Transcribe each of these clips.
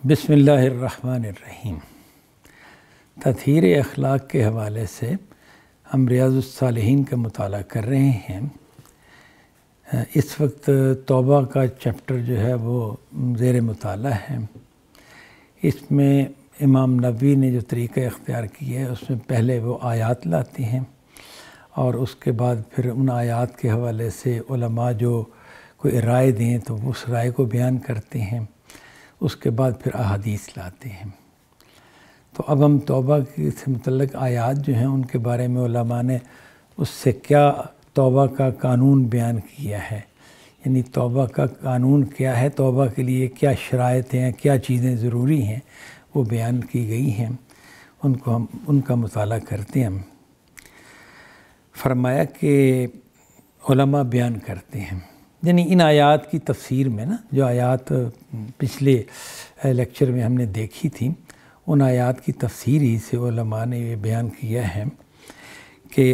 بسم اللہ الرحمن الرحیم۔ تطہیر اخلاق کے حوالے سے ہم ریاض الصالحین کا مطالعہ کر رہے ہیں۔ اس وقت توبہ کا چیپٹر جو ہے وہ زیر مطالعہ ہے۔ اس میں امام نووی نے جو طریقہ اختیار کیا ہے اس میں پہلے وہ آیات لاتے ہیں اور اس کے بعد پھر ان آیات کے حوالے سے علماء جو کوئی رائے دیں تو اس رائے کو بیان کرتے ہیں، اس کے بعد پھر احادیث لاتے ہیں۔ تو اب ہم توبہ سے متعلق آیات جو ہیں ان کے بارے میں علماء نے اس سے کیا توبہ کا قانون بیان کیا ہے، یعنی توبہ کا قانون کیا ہے، توبہ کے لیے کیا شرائط ہیں، کیا چیزیں ضروری ہیں، وہ بیان کی گئی ہیں، ان کا مطالعہ کرتے ہیں۔ ہم فرمایا کہ علماء بیان کرتے ہیں، یعنی ان آیات کی تفسیر میں نا، جو آیات پچھلے لیکچر میں ہم نے دیکھی تھی، ان آیات کی تفسیر ہی سے علماء نے یہ بیان کیا ہے کہ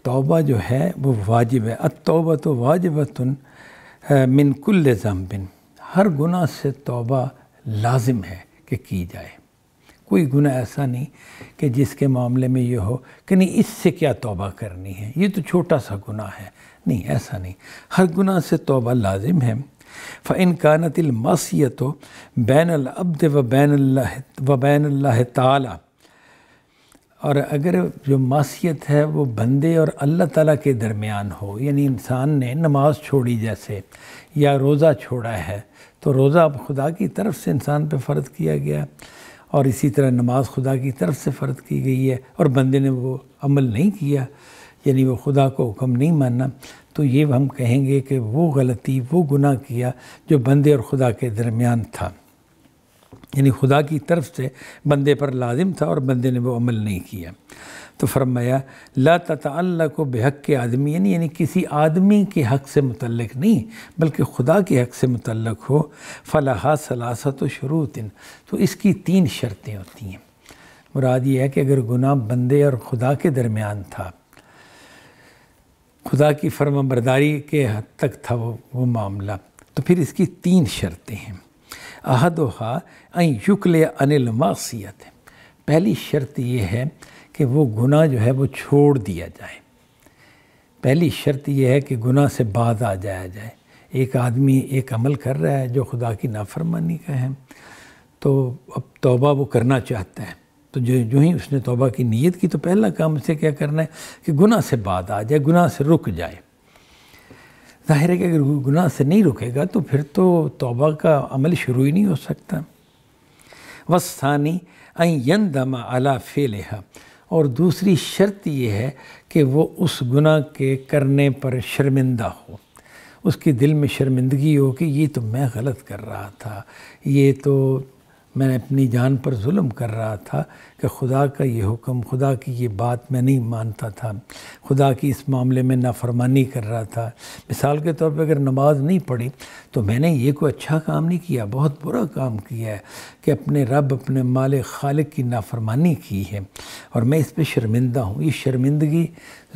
توبہ جو ہے وہ واجب ہے۔ التوبۃ واجبۃ من کل ذنب، ہر گناہ سے توبہ لازم ہے کہ کی جائے۔ کوئی گناہ ایسا نہیں کہ جس کے معاملے میں یہ ہو کہ نہیں اس سے کیا توبہ کرنی ہے، یہ تو چھوٹا سا گناہ ہے، نہیں، ایسا نہیں، ہر گناہ سے توبہ لازم ہے۔ فَإِنْ كَانَتِ الْمَعْصِيَةُ بَيْنَ الْعَبْدِ وَبَيْنَ اللَّهِ تعالیٰ، اور اگر جو معصیت ہے وہ بندے اور اللہ تعالیٰ کے درمیان ہو، یعنی انسان نے نماز چھوڑی جیسے یا روزہ چھوڑا ہے، تو روزہ اب خدا کی طرف سے انسان پہ فرض کیا گیا اور اسی طرح نماز خدا کی طرف سے فرض کی گئی ہے اور بندے نے وہ عمل نہیں کیا، یعنی وہ خدا کو حکم نہیں ماننا، تو یہ ہم کہیں گے کہ وہ غلطی، وہ گناہ کیا جو بندے اور خدا کے درمیان تھا، یعنی خدا کی طرف سے بندے پر لازم تھا اور بندے نے وہ عمل نہیں کیا۔ تو فرمایا لا تتعلق بحق آدمی، یعنی کسی آدمی کے حق سے متعلق نہیں بلکہ خدا کے حق سے متعلق ہو۔ فلہا ثلاثۃ شروط، تو اس کی 3 شرطیں ہوتی ہیں۔ مراد یہ ہے کہ اگر گناہ بندے اور خدا کے درمیان تھا، خدا کی فرما برداری کے حد تک تھا وہ معاملہ، تو پھر اس کی 3 شرطیں ہیں۔ احدھا ان یکل عن المعصیت، پہلی شرط یہ ہے کہ وہ گناہ جو ہے وہ چھوڑ دیا جائے۔ پہلی شرط یہ ہے کہ گناہ سے باز آ جایا جائے۔ ایک آدمی ایک عمل کر رہا ہے جو خدا کی نافرمانی کا ہے، تو اب توبہ وہ کرنا چاہتا ہے، تو جو ہی اس نے توبہ کی نیت کی تو پہلا کام اسے کیا کرنا ہے کہ گناہ سے باز آ جائے، گناہ سے رک جائے۔ ظاہر ہے کہ اگر گناہ سے نہیں رکے گا تو پھر تو توبہ کا عمل شروع ہی نہیں ہو سکتا۔ والثانی ان یندم علی فعلھا، اور دوسری شرط یہ ہے کہ وہ اس گناہ کے کرنے پر شرمندہ ہو، اس کے دل میں شرمندگی ہو کہ یہ تو میں غلط کر رہا تھا، یہ تو میں نے اپنی جان پر ظلم کر رہا تھا کہ خدا کا یہ حکم، خدا کی یہ بات میں نہیں مانتا تھا، خدا کی اس معاملے میں نافرمانی کر رہا تھا۔ مثال کے طور پہ اگر نماز نہیں پڑھی تو میں نے یہ کوئی اچھا کام نہیں کیا، بہت برا کام کیا ہے کہ اپنے رب، اپنے مالک خالق کی نافرمانی کی ہے اور میں اس پہ شرمندہ ہوں۔ یہ شرمندگی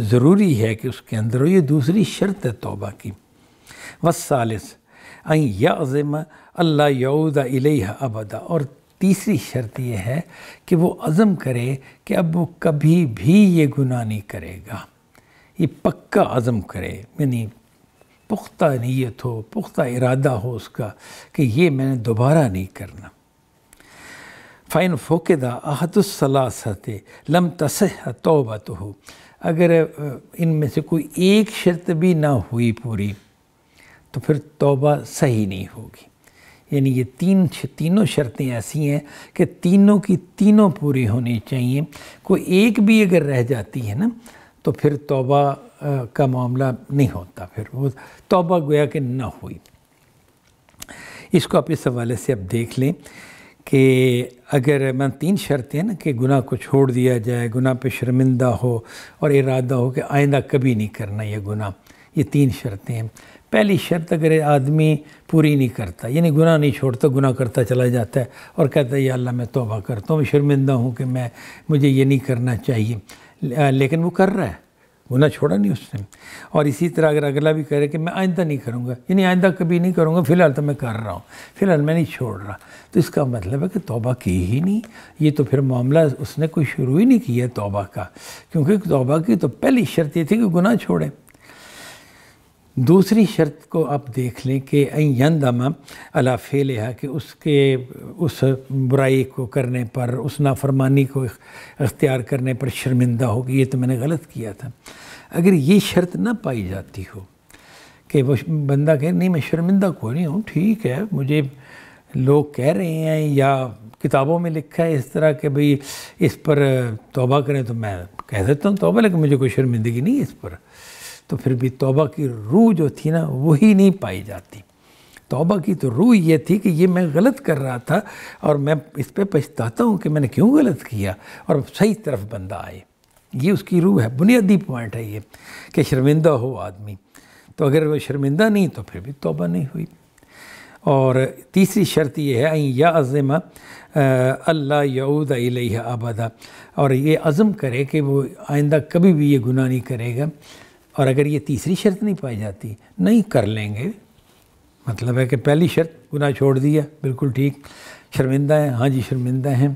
ضروری ہے کہ اس کے اندر ہو، یہ دوسری شرط ہے توبہ کی۔ والثالث ان یعزم اللہ یعود الیہ ابدا، اور تیسری شرط یہ ہے کہ وہ عزم کرے کہ اب وہ کبھی بھی یہ گناہ نہیں کرے گا، یہ پکا عزم کرے، یعنی پختہ نیت ہو، پختہ ارادہ ہو اس کا کہ یہ میں نے دوبارہ نہیں کرنا۔ فَإِنْ فُقِدَ أَحَدُ الثَّلَاثَةِ لَمْ تَصِحَّ تَوْبَتُهُ، اگر ان میں سے کوئی ایک شرط بھی نہ ہوئی پوری تو پھر توبہ صحیح نہیں ہوگی۔ یعنی یہ تینوں شرطیں ایسی ہیں کہ تینوں کی تینوں پوری ہونی چاہیے، کوئی ایک بھی اگر رہ جاتی ہے نا تو پھر توبہ کا معاملہ نہیں ہوتا، پھر وہ توبہ گویا کہ نہ ہوئی۔ اس کو آپ اس حوالے سے اب دیکھ لیں کہ اگر 3 شرطیں ہیں نا کہ گناہ کو چھوڑ دیا جائے، گناہ پہ شرمندہ ہو اور ارادہ ہو کہ آئندہ کبھی نہیں کرنا یہ گناہ، یہ 3 شرطیں ہیں۔ پہلی شرط اگر آدمی پوری نہیں کرتا، یعنی گناہ نہیں چھوڑتا، گناہ کرتا چلا جاتا ہے اور کہتا ہے یا اللہ میں توبہ کرتا ہوں، میں شرمندہ ہوں کہ مجھے یہ نہیں کرنا چاہیے، لیکن وہ کر رہا ہے، گناہ چھوڑا نہیں اس نے. اور اسی طرح اگر اگلا بھی کرے کہ میں آئندہ نہیں کروں گا، یعنی آئندہ کبھی نہیں کروں گا، فی الحال تو میں کر رہا ہوں، فی الحال میں نہیں چھوڑ رہا، تو اس کا مطلب ہے کہ توبہ کی ہی نہیں. یہ تو پھر معاملہ اس نے کوئی شروع ہی نہیں کیا توبہ کا، کیونکہ توبہ کی تو پہلی شرط یہ تھی کہ گناہ چھوڑے. دوسری شرط کو آپ دیکھ لیں کہ این یندم علی فعلھا، کہ اس کے اس برائی کو کرنے پر، اس نافرمانی کو اختیار کرنے پر شرمندہ ہو کہ یہ تو میں نے غلط کیا تھا. اگر یہ شرط نہ پائی جاتی ہو کہ وہ بندہ کہے نہیں میں شرمندہ کوئی نہیں ہوں، ٹھیک ہے مجھے لوگ کہہ رہے ہیں یا کتابوں میں لکھا ہے اس طرح کہ بھئی اس پر توبہ کریں، تو میں کہہ دیتا ہوں توبہ، لیکن مجھے کوئی شرمندگی نہیں اس پر، تو پھر بھی توبہ کی روح جو تھی نا وہی نہیں پائی جاتی. توبہ کی تو روح یہ تھی کہ یہ میں غلط کر رہا تھا اور میں اس پہ پچھتاتا ہوں کہ میں نے کیوں غلط کیا، اور صحیح طرف بندہ آئے. یہ اس کی روح ہے، بنیادی پوائنٹ ہے یہ کہ شرمندہ ہو آدمی. تو اگر وہ شرمندہ نہیں تو پھر بھی توبہ نہیں ہوئی. اور تیسری شرط یہ ہے یا عزم اللہ یعود الیہ ابدا، اور یہ عزم کرے کہ وہ آئندہ کبھی بھی یہ گناہ نہیں کرے گا. اور اگر یہ تیسری شرط نہیں پائی جاتی، نہیں کر لیں گے، مطلب ہے کہ پہلی شرط گناہ چھوڑ دیا بالکل ٹھیک، شرمندہ ہیں، ہاں جی شرمندہ ہیں،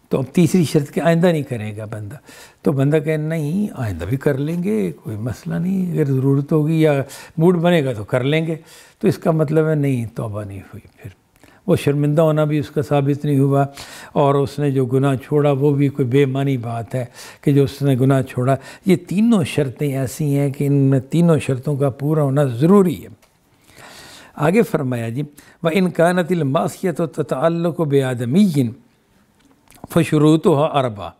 تو اب تیسری شرط کہ آئندہ نہیں کرے گا بندہ، تو بندہ کہے نہیں آئندہ بھی کر لیں گے، کوئی مسئلہ نہیں، اگر ضرورت ہوگی یا موڈ بنے گا تو کر لیں گے، تو اس کا مطلب ہے نہیں توبہ نہیں ہوئی. پھر وہ شرمندہ ہونا بھی اس کا ثابت نہیں ہوا، اور اس نے جو گناہ چھوڑا وہ بھی کوئی بے معنی بات ہے کہ جو اس نے گناہ چھوڑا. یہ تینوں شرطیں ایسی ہیں کہ ان میں تینوں شرطوں کا پورا ہونا ضروری ہے. آگے فرمایا جی وَإِنْ كَانَتِ الْمَعْصِيَةُ تَتَعَلَّقُ بِآدَمِيٍّ فَشُرُوطُهَا أَرْبَعَةٌ،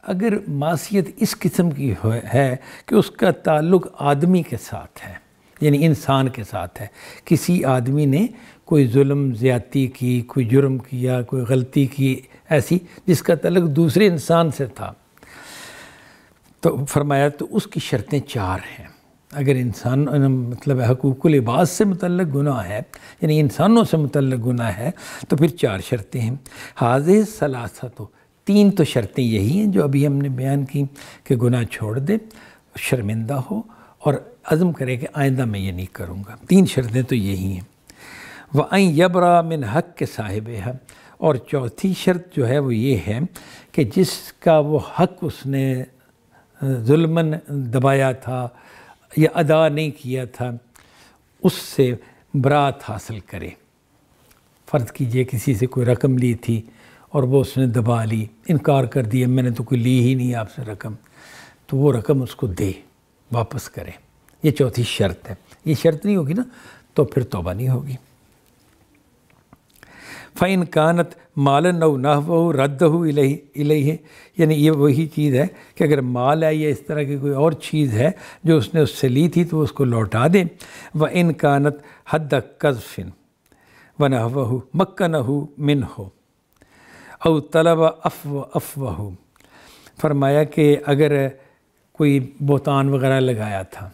اگر معصیت اس قسم کی ہے کہ اس کا تعلق آدمی کے ساتھ ہے، یعنی انسان کے ساتھ ہے، کسی آدمی نے کوئی ظلم زیادتی کی، کوئی جرم کیا، کوئی غلطی کی ایسی جس کا تعلق دوسرے انسان سے تھا، تو فرمایا تو اس کی شرطیں 4 ہیں. اگر انسان مطلب حقوق العباد سے متعلق گناہ ہے، یعنی انسانوں سے متعلق گناہ ہے، تو پھر 4 شرطیں ہیں. حاضر ثلاثۃ، 3 تو شرطیں یہی ہیں جو ابھی ہم نے بیان کی کہ گناہ چھوڑ دے، شرمندہ ہو اور عزم کرے کہ آئندہ میں یہ نہیں کروں گا. 3 شرطیں تو یہی ہیں. وَأَنْ يَبْرَأَ مِنْ حَقِّ صَاحِبِهَا، اور چوتھی شرط جو ہے وہ یہ ہے کہ جس کا وہ حق اس نے ظلماً دبایا تھا یا ادا نہیں کیا تھا اس سے برات حاصل کرے. فرض کیجئے کسی سے کوئی رقم لی تھی اور وہ اس نے دبا لی، انکار کر دیا میں نے تو کوئی لی ہی نہیں آپ سے رقم، تو وہ رقم اس کو دے، واپس کرے. یہ چوتھی شرط ہے. یہ شرط نہیں ہوگی نا تو پھر توبہ نہیں ہوگی. فَإِنْ كَانَتْ مَالًا أَوْ نَحْوَهُ رَدَّهُ إِلَيْهِ، یعنی یہ وہی چیز ہے کہ اگر مال ہے یا اس طرح کی کوئی اور چیز ہے جو اس نے اس سے لی تھی تو اس کو لوٹا دے. وَإِنْ كَانَتْ حَدَّ قَذْفٍ وَنَحْوَهُ مَكَّنَهُ مِنْهُ أَوْ طَلَبَ عَفْوَهُ، فرمایا کہ اگر کوئی بہتان وغیرہ لگایا تھا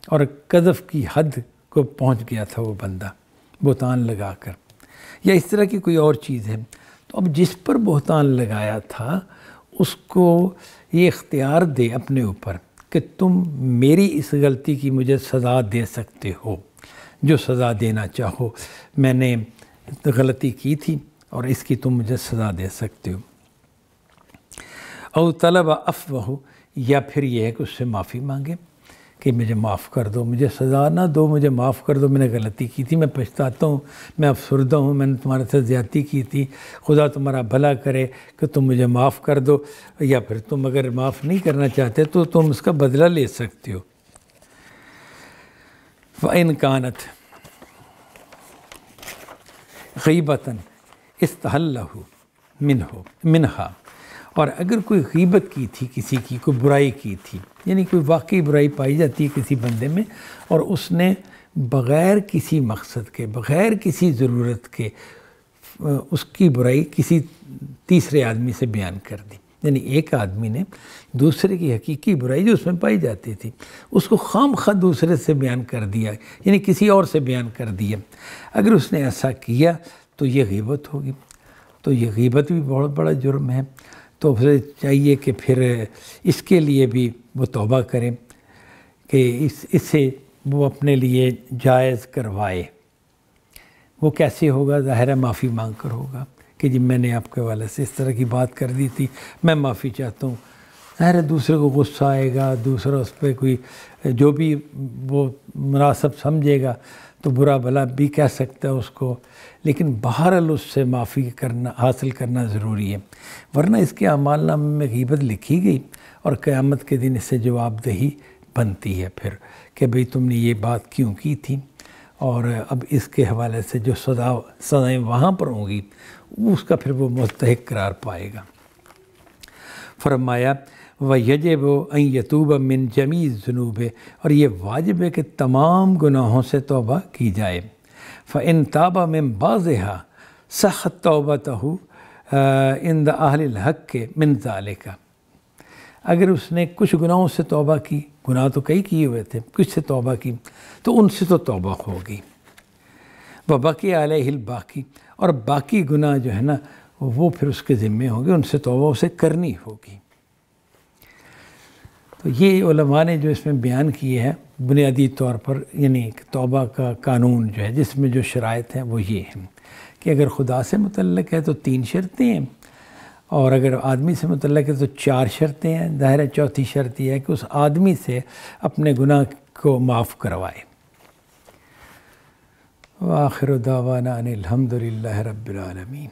اور قذف کی حد کو پہنچ گیا تھا وہ بندہ بہتان لگا کر، یا اس طرح کی کوئی اور چیز ہے، تو اب جس پر بہتان لگایا تھا اس کو یہ اختیار دے اپنے اوپر کہ تم میری اس غلطی کی مجھے سزا دے سکتے ہو، جو سزا دینا چاہو، میں نے غلطی کی تھی اور اس کی تم مجھے سزا دے سکتے ہو. او طلب عفوہ، یا پھر یہ ہے کہ اس سے معافی مانگے کہ مجھے معاف کر دو، مجھے سزا نہ دو، مجھے معاف کر دو، میں نے غلطی کی تھی، میں پچھتاتا ہوں، میں افسردہ ہوں، میں نے تمہارے ساتھ زیادتی کی تھی، خدا تمہارا بھلا کرے کہ تم مجھے معاف کر دو. یا پھر تم اگر معاف نہیں کرنا چاہتے تو تم اس کا بدلہ لے سکتے ہو. فَإِنْ كَانَتْ غیبتاً استحلہ منہا، اور اگر کوئی غیبت کی تھی کسی کی، کوئی برائی کی تھی، یعنی کوئی واقعی برائی پائی جاتی ہے کسی بندے میں اور اس نے بغیر کسی مقصد کے، بغیر کسی ضرورت کے اس کی برائی کسی تیسرے آدمی سے بیان کر دی، یعنی ایک آدمی نے دوسرے کی حقیقی برائی جو اس میں پائی جاتی تھی اس کو خام خواہ دوسرے سے بیان کر دیا، یعنی کسی اور سے بیان کر دیا. اگر اس نے ایسا کیا تو یہ غیبت ہوگی. تو یہ غیبت بھی بہت بڑا جرم ہے. تو پھر چاہیے کہ پھر اس کے لیے بھی وہ توبہ کریں، کہ اسے وہ اپنے لیے جائز کروائے۔ وہ کیسے ہوگا؟ ظاہر ہے معافی مانگ کر ہوگا کہ جی میں نے آپ کے والے سے اس طرح کی بات کر دی تھی، میں معافی چاہتا ہوں۔ ظاہر ہے دوسرے کو غصہ آئے گا، دوسرا اس پہ کوئی جو بھی وہ مناسب سمجھے گا تو برا بھلا بھی کہہ سکتا ہے اس کو، لیکن بہرحال اس سے معافی حاصل کرنا ضروری ہے، ورنہ اس کے اعمال نامے میں غیبت لکھی گئی اور قیامت کے دن اس سے جواب دہی بنتی ہے پھر کہ بھئی تم نے یہ بات کیوں کی تھی، اور اب اس کے حوالے سے جو سزائیں وہاں پر ہوں گی اس کا پھر وہ مستحق قرار پائے گا۔ فرمایا وَيَجِبُ أَن يَتُوبَ مِن جَمِيعِ الذُّنُوبِ، اور یہ واجب ہے کہ تمام گناہوں سے توبہ کی جائے۔ فَإِن تَابَ مِن بَعْضِهَا صَحَّتْ تَوْبَتُهُ عِنْدَ أَهْلِ الْحَقِّ مِن ذَلِكَ، اگر اس نے کچھ گناہوں سے توبہ کی، گناہ تو کئی کیے ہوئے تھے، کچھ سے توبہ کی تو ان سے تو توبہ ہوگی۔ وَبَقِيَ عَلَيْهِ الْبَاقِي، اور باقی گناہ جو ہے نا وہ پھر اس کے ذمے ہوں گے، ان سے توبہ اسے کرنی ہوگی۔ تو یہ علماء نے جو اس میں بیان کیے ہیں بنیادی طور پر، یعنی توبہ کا قانون جو ہے جس میں جو شرائط ہیں وہ یہ ہیں کہ اگر خدا سے متعلق ہے تو 3 شرطیں ہیں، اور اگر آدمی سے متعلق ہے تو 4 شرطیں ہیں۔ ظاہر ہے چوتھی شرط یہ ہے کہ اس آدمی سے اپنے گناہ کو معاف کروائے۔ وآخر دعوانا ان الحمد للہ رب العالمین۔